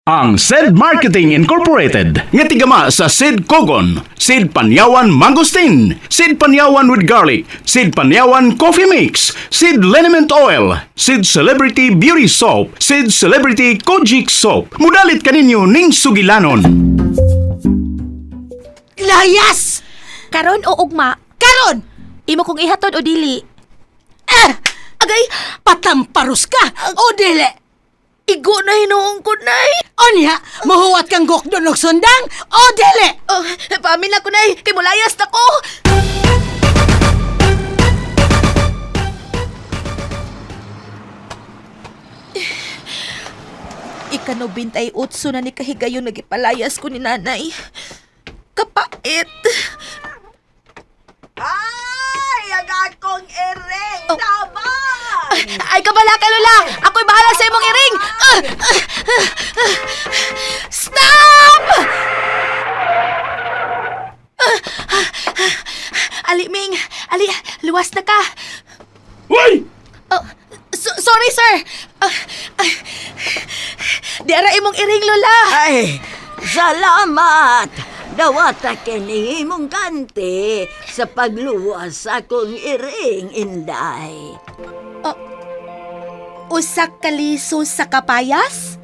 Ang SED Marketing Incorporated nga tigama sa SED Kogon, SED Panyawan Mangosteen, SED Panyawan with Garlic, SED Panyawan Coffee Mix, SED Liniment Oil, SED Celebrity Beauty Soap, SED Celebrity Kojic Soap. Mudalit kaninyo ning sugilanon. Layas! Karon o ugma? Karon! Imo kong ihatod o dili? Agay, patamparus ka! O dili! Igo na hinuong ko, nay. Onya, mahuwat kang gokdon og sundang! O dili! Oh, pamila ko, nay. Kay mulayas na ko. Ikano 28 na ni kahigayon nagipalayas ko ni nanay. Kapait. Ay, ang akong ereng! Oh. Tama! Ay, kabala ka, Lola! Ako'y bahala sa imong iring! Stop! Ali, Ming! Ali, luwas na ka! Uy! Sorry, sir! Di ara imong iring, Lola! Ay, salamat! Dawata kini mong ganti sa pagluwas akong iring, Inday. Usak kaliso sa kapayas?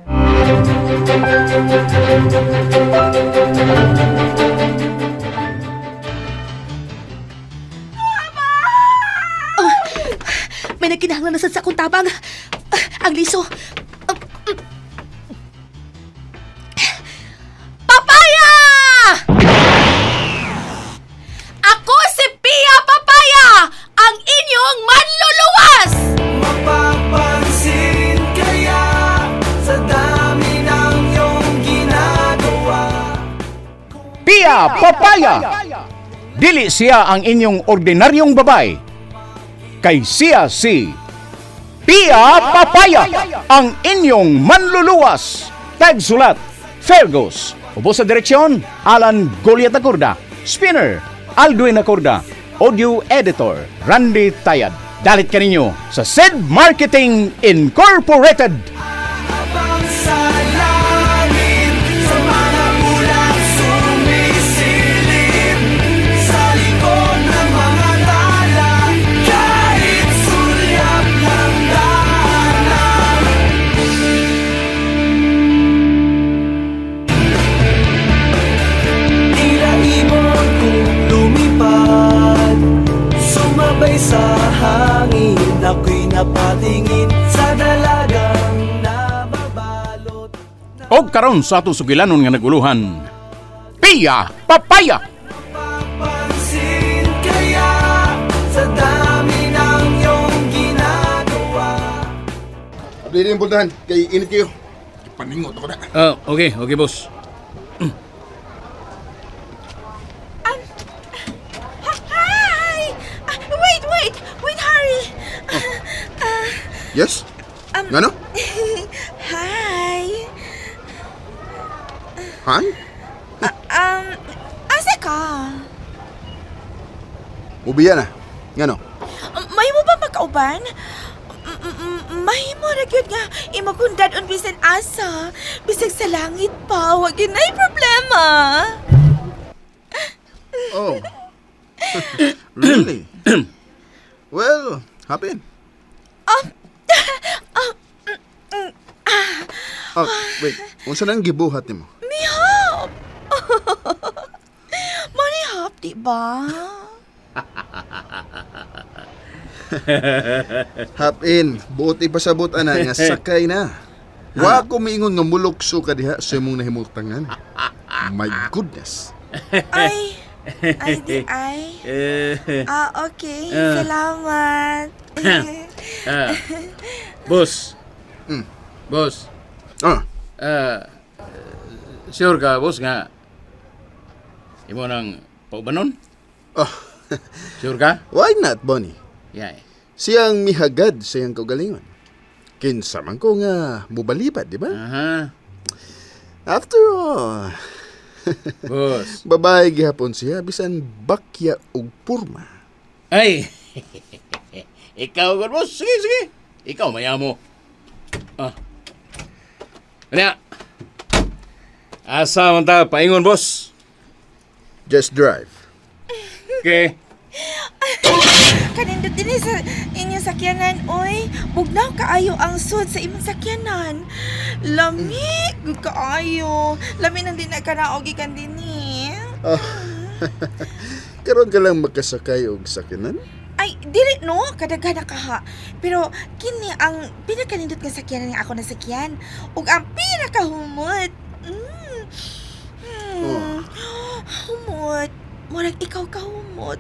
May nagkinahanglan na sa akong tabang. Ang liso. Papaya! Ako si Pia Papaya, ang inyong manluluwas! Mapapansin kaya sa dami ng iyong ginagawa. Pia Papaya! Dili siya ang inyong ordinaryong babay. Kay siya si Pia Papaya, ang inyong manluluwas. Tagsulat, Fergus. Ubos sa direksyon, Alan Goliat Acorda. Spinner, Aldwin Acorda. Audio Editor, Randy Tayad. Dalit kaninyo sa SED Marketing Incorporated. Abang sa langit, sa mga bulan sumisilip, sa likod ng mga tala, kahit sulyap ng daanan. Tila ibon kong lumipad, sumabay sa hangin, ako'y napatingin sa dalagang nababalot. O karon sa ato sugilanon nga naguluhan, Pia Papaya! Papansin kaya sa dami ng iyong ginagawa. Abli din yung puntahan, kay init kayo. Paningot ako na. Okay, boss. Hi! Wait, hurry! Yes? Ngano? Hi! Han? Asa ka? Ubiya na. Ngano? May mo ba makauban? May mo ra gyud nga imagundad on bisan asa. Bisag sa langit pa, wag yun ay problema. Oh. Really? Well, happen. Oh, wait. Unsa nang gibuhat nimo? Mihap! Manihap, di ba? Hapin. Buot ipasabot ana nga sakay na. Wa ko miingon nga mulukso ka diha sa imong nahimultangan. My goodness. Ay, di ay. Okay. Salamat. Boss. Boss. Ah, Sure ka, boss, nga imo nang paubanon? oh. Sure ka? Why not, Bonnie? Yeah. Siyang mihagad sa iyang kaugalingon. Kinsa man ko nga mubalibad, di ba? Aha. After all, Boss. babae gihapon siya bisan bakya ug purma. Ay. Ikaw, good boss. Sige. Ikaw, mayamo. Kanya. Asa man ta, paingon, boss. Just drive. Okay. Kanindot din sa inyong sakyanan, oy. Bugnaw kaayo ang sud sa imong sakyanan. Lami, gud kaayo. Lami nang din na kanaog ikan din ni. Karon ka lang makasakay og sakyanan? Ay, dili no, kadaghan na kaha. Pero kini ang pinakanindot nga sakyanan nga ako nasakyan. Ug ang pinakahumot. Humot. Murag ikaw kahumot.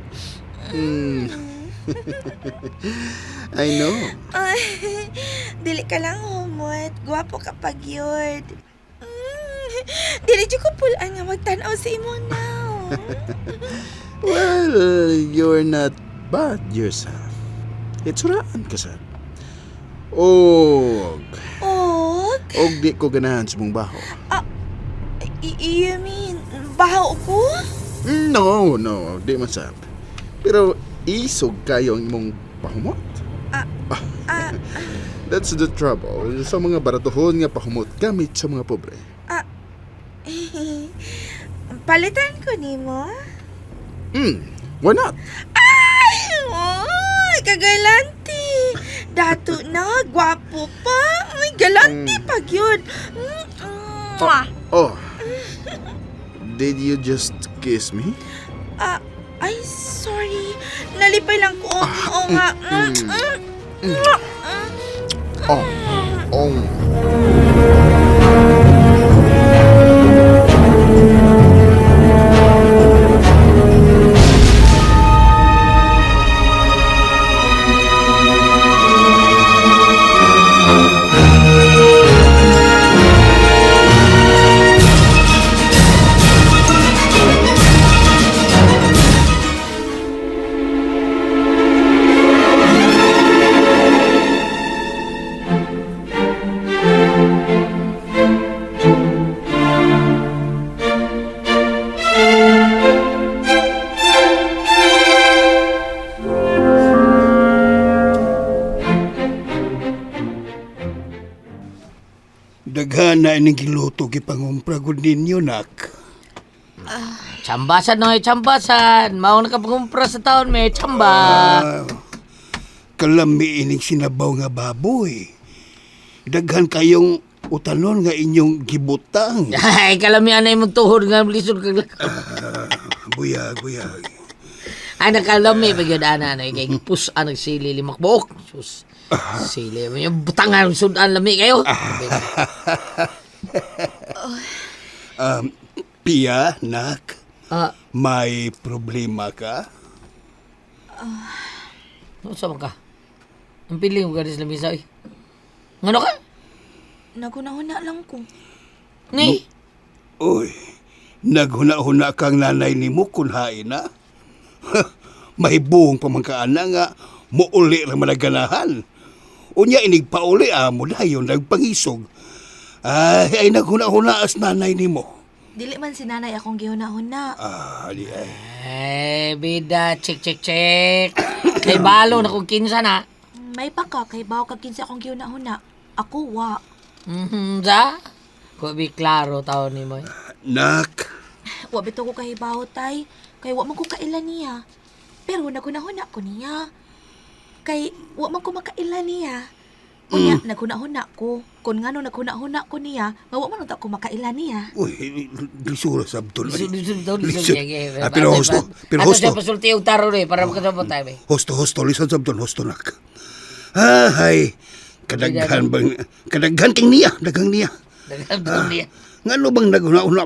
I know. Ay, dili ka lang humot. Gwapo ka pag yun. Dili ko pulaan nga magtanaw sa imo now. Well, you're not bad yourself. It's raan ka sad. Og di ko ganahan sa mong baho. You mean, bahaw ko? No, di man sad. Pero isog kayo ang imong pahumot. That's the trouble sa mga baratuhon nga pahumot gamit sa mga pobre. Palitan ko nimo. Why not? Ay, kagalante. Dato na, gwapo pa. Ay, galante pag yun. Oh. Did you just kiss me? Ay, sorry. Nalipay lang ko. Oo nga. Oh. Daghan na ining giluto gipangumpra gud ninyo, nak. Chambasan no, chambasan. Mao na kapagumpra sa taon, may chamba. Kalami ining sinabaw nga baboy. Daghan kayong utanon nga inyong gibutang. Ay, kalamian na imong tuhod nga lisod kag Buyag. Ay, nakalami pag yun, ana, kay pus ang nagsili limak buok. Sus, sili mo yung butangan, sudan lami kayo. Pia, nak, Ah, may problema ka? ano sa ka? Ang piling mo ka rin sa lamisa, eh. Ngano ka? Naguna-huna lang ko. Ni? Uy, naghuna-huna kang nanay ni mo kung hain na. Mahibong pamangkaana nga, muuli lang managanahan. Unya inig pauli mo dayon nagpangisog. Ay naghuna-huna as nanay ni mo. Dili man si nanay akong gihuna-huna. Di ay. Eh, bida, check. Kay balo na kung kinsa na. May pa ka, kay baw kag kinsa akong gihuna-huna. Ako, wa. Da? Ko bi klaro taon ni mo. Nak, Wa bito ko kahibaw, tay. Kay wa man ko kailan niya. Pero naguna-huna ko niya. Kay wa man ko makailan niya. Unya, naghuna-huna ko. Kung ngano naghuna-huna ko niya, nga wa man unta ko makailan niya. uy, lisura sabton. Lisod. Pero hosto. Ato siya pasulti yung taro rin para makasabot tayo. eh. Hosto, lisod sabton, hosto nak. Ay, kadaghan king niya, daghang niya. Daghang niya. Ngano bang naghuna-huna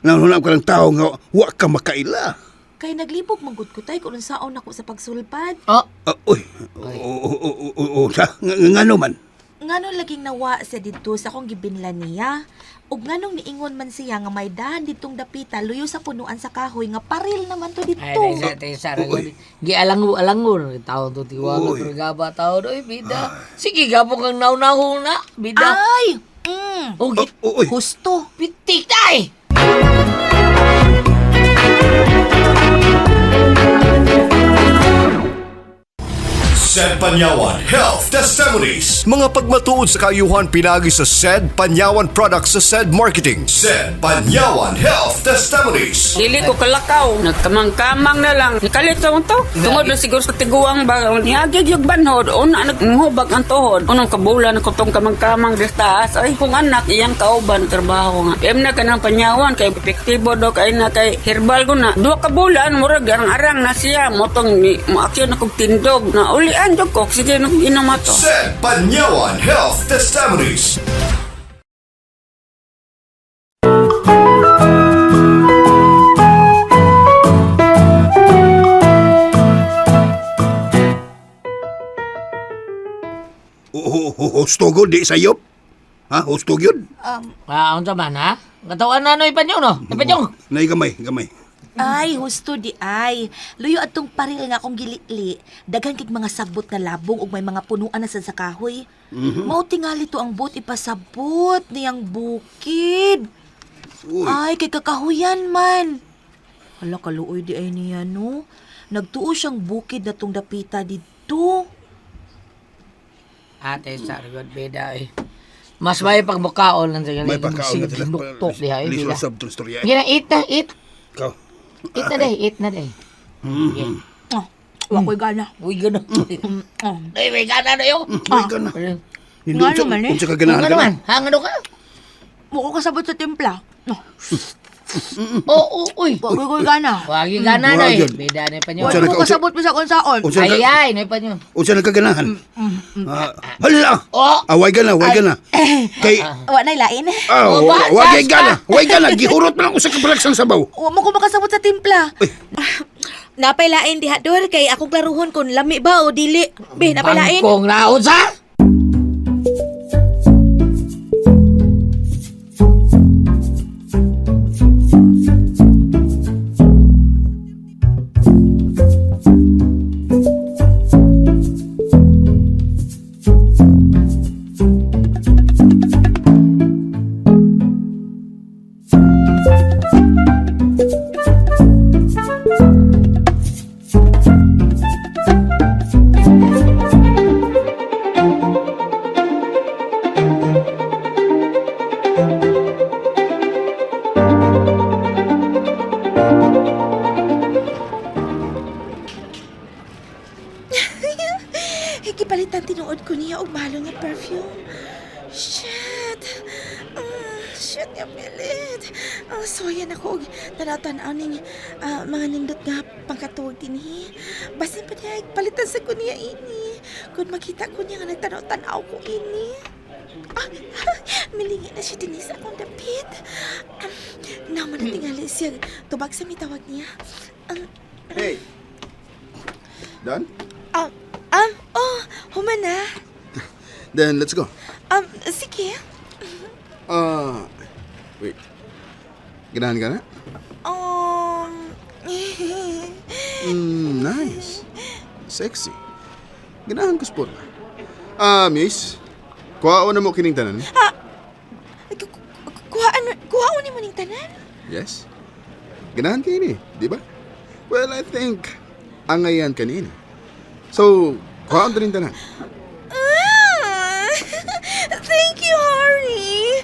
naghuna ka ng tao nga wa ka makaila? Kay naglibog manggod ko tay kung saon ako sa pagsulpad. Oh, Uy, ngano man? Ngano laging nawa sa dito sa akong gibinlan niya. Ug nganong niingon man siya nga may dahan ditong dapita luyo sa punuan sa kahoy nga paril naman to dito. ay, tesa. Gi-alango. Taon to tiwala. Uy. Pero gaba taon. Uy, bida. Sige, gapo kang naunaho na. Bida. Ay! Oh, Uy, Husto. pitik tay! SED Panyawan Health Testimonies. Mga pagmatuod sa kaayuhan pinagi sa SED Panyawan Products sa SED Marketing. SED Panyawan Health Testimonies. Dili ko kalakaw, nagkamang-kamang na lang. Nikalit sa to. Tungod na siguro sa tiguang ba, niagig yung banhod, una naghubag ang tuhod. Unang kabulan ko tong kamang-kamang di taas. Ay, kung anak, iyang kauban, trabaho nga. Em na ka ng Panyawan, kay epektibo do, kay na kay herbal ko na. 2 kabulan, murag arang na siya. Motong maakyon akong tindog na ulian jud ko. Sige, nung inamato. SED Panyawan Health Testimonies. Hustog di sayop? Ha? Hustog yun? Unsa man ha? Katawan na no ipanyo no? Ipanyo. Nay gamay. Ay, husto di ay. Luyo atong paril nga akong gilitli. Daghan kig mga sagbot na labong ug may mga punuan na sa kahoy. Mao tingali to ang boat ipasabot niyang bukid. Uy. Ay, kay kakahuyan man. Hala, kaluoy di ay niya, no? Nagtuo siyang bukid na tong dapita dito. Ate sa rigod beda eh. Mas may pagbukaon lang sa May pagkaon na sila. Duktok diha eh. Lisod beda. sab tong storya. Gina eat Ikaw. eat na day. Oh, wa ko'y gana. Uy gano. Ay may gana na yo. Uy, ka na. Nga naman eh. Unsa ka ganahan Ano ka na? man? Hangado ka? Muko kasabot sa timpla. No, Uy. wa ko'y gana. Wagi gana na eh. Wag yun. Beda na pa nyo. Unsa Muko kasabot pa sa konsaon. Unsa ka? Ay, na pa nyo. Unsa nagkaganahan? Hala! Oh. Way gana. Kay Wa nay lain. wag gana. Gihurot man ako sa kabalaksang sabaw. Wa mo ko makasabot sa timpla. Napay lain diha dor kay akong klaruhon kun lami ba o dili. Be, napay lain. Bangkong raon sa? Gipalitan tinuod ko niya og mahalo nga perfume. Shit. Shit nga pilit. Soyan ako og tanaw-tanaw ning mga nindot nga pangkatuog dinhi. Basin pa niya palitan sa ko niya ini. Kung makita ko niya nga nagtanaw-tanaw ko ini. Milingi na siya din sa akong dapit. Naman na tingali siya. Tubag sa mitawag niya. Hey! Done? Human na. Then, let's go. Sige. Wait. Ganahan ka na? Nice. Sexy. Ganahan ko sport. Miss. Kuhaon na mo kining tanan? Kuhaon ni mo ning tanan? Yes. Ganahan ka ini, di ba? Well, I think angayan ka ni ini. So, kuhaon rin tanan. Thank you, Harry.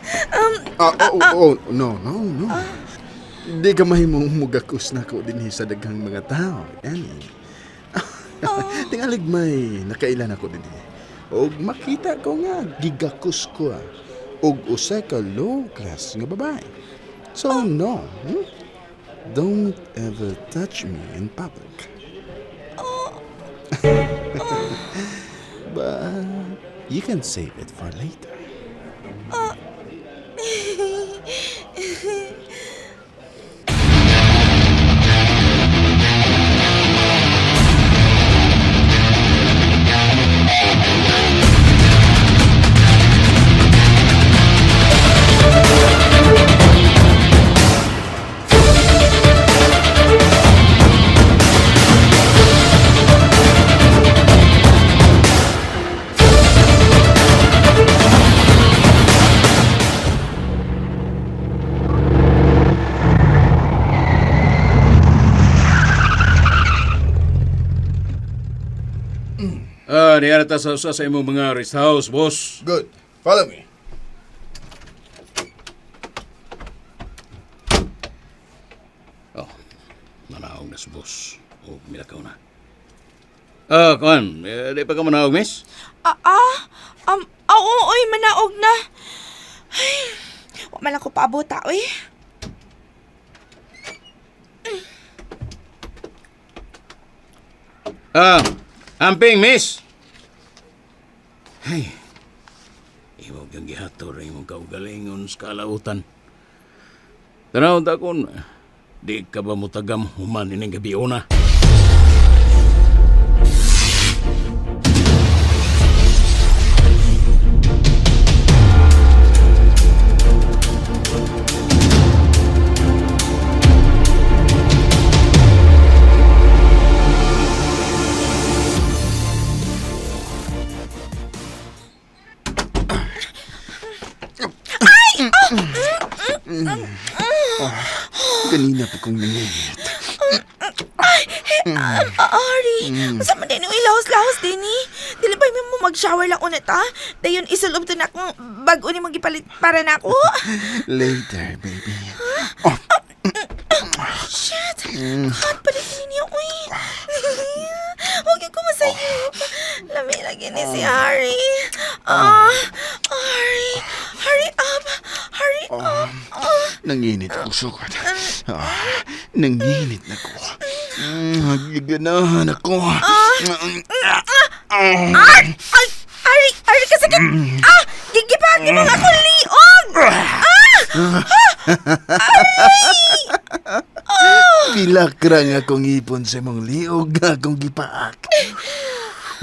No. Di ka mahimong mugakos na ko din sa daghang mga tao, Annie. Tingalig may nakailan ako din. Og makita ko nga, gigakos ko og usa ka low class nga babae. So, no. Don't ever touch me in public. But you can save it for later. diyan ta sa usa sa imong mga rest house, boss. Good. Follow me. Manahog na si boss. O, milakaw na. Kuan, di pa ka manahog, miss? Oy, manaog na. Ay, wa man ako paabota, oy. Amping, miss! Ay, iwag yung gihato rin mong kaugalingon sa kalautan. Tanaw ta kung, di ka ba mutagam human ining gabi una? Kanina pa kong nangingit. Ari, masama din yung ilahos-lahos din eh. Dili ba mo mag-shower lang unit ha? Dayon isulob to na akong bago ni magipalit para na ako. Later, baby. Shit, hot pa rin ninyo, uy. Huwag yung kumasayop. Lami lagi ni si Ari. Hurry up. Hurry up. Nanginit ako, sukat. Nanginit na ko. Giganahan ako. Ari, kasakit. Gigipagi mo nga akong liog. Pilakrang akong ipon sa mong liog akong gipaak.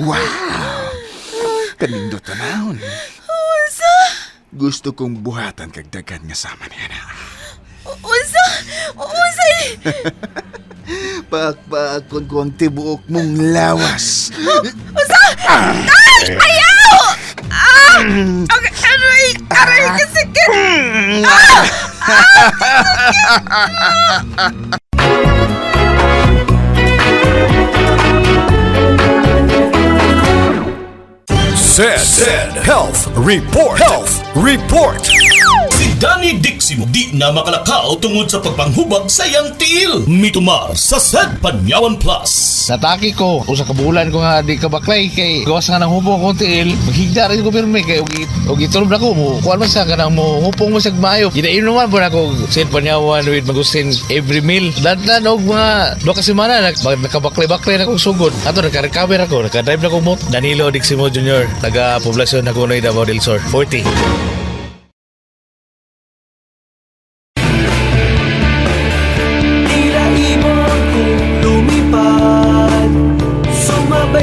Wow! Kanindot tanahon. Gusto kong buhatan kag dagan nga sama niya na. Unsa? Pakpakon ko ang tibuok mong lawas. Unsa? Ayaw! Aray, kasakit! Said Health Report. Health Report. Si Danny Diximo di na makalakaw tungod sa pagpanghubag sa iyang tiil. Mitumar sa Said Panyawan Plus. Nataki ko, usa ka bulan ko nga di ka baklay kay gawas nga nang hubong ko tiil. Maghigda rin ko pirmi kay og itulog na ko mo. Kuan man sa kanang mo hupong mo sa maayo. Ginain naman po na ko Said Panyawan with Magustin every meal. Dadlan og mga 2 ka semana nakabaklay-baklay na kong sugod. Ato naka-recover ako, naka-drive na kong motor. Danilo Diximo Jr. Taga poblasyon na Kunoy Davao del Sur 40.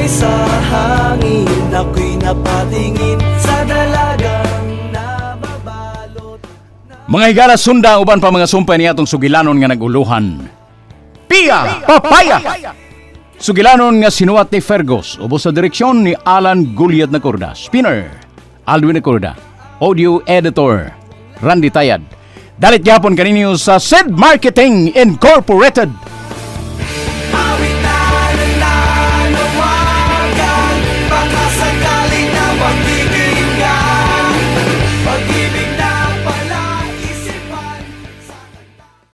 Sa hangin ako'y napatingin sa dalagang nababalot. Mga higala sunda uban pa mga sumpay niya atong sugilanon nga naguluhan. Pia Papaya! Sugilanon nga sinuwat ni Fergus ubos sa direksyon ni Alan Gulyat Nacorda. Spinner, Alwin Nacorda. Audio Editor, Randy Tayad. Dalit gyapon kaninyo sa Sid Marketing Incorporated.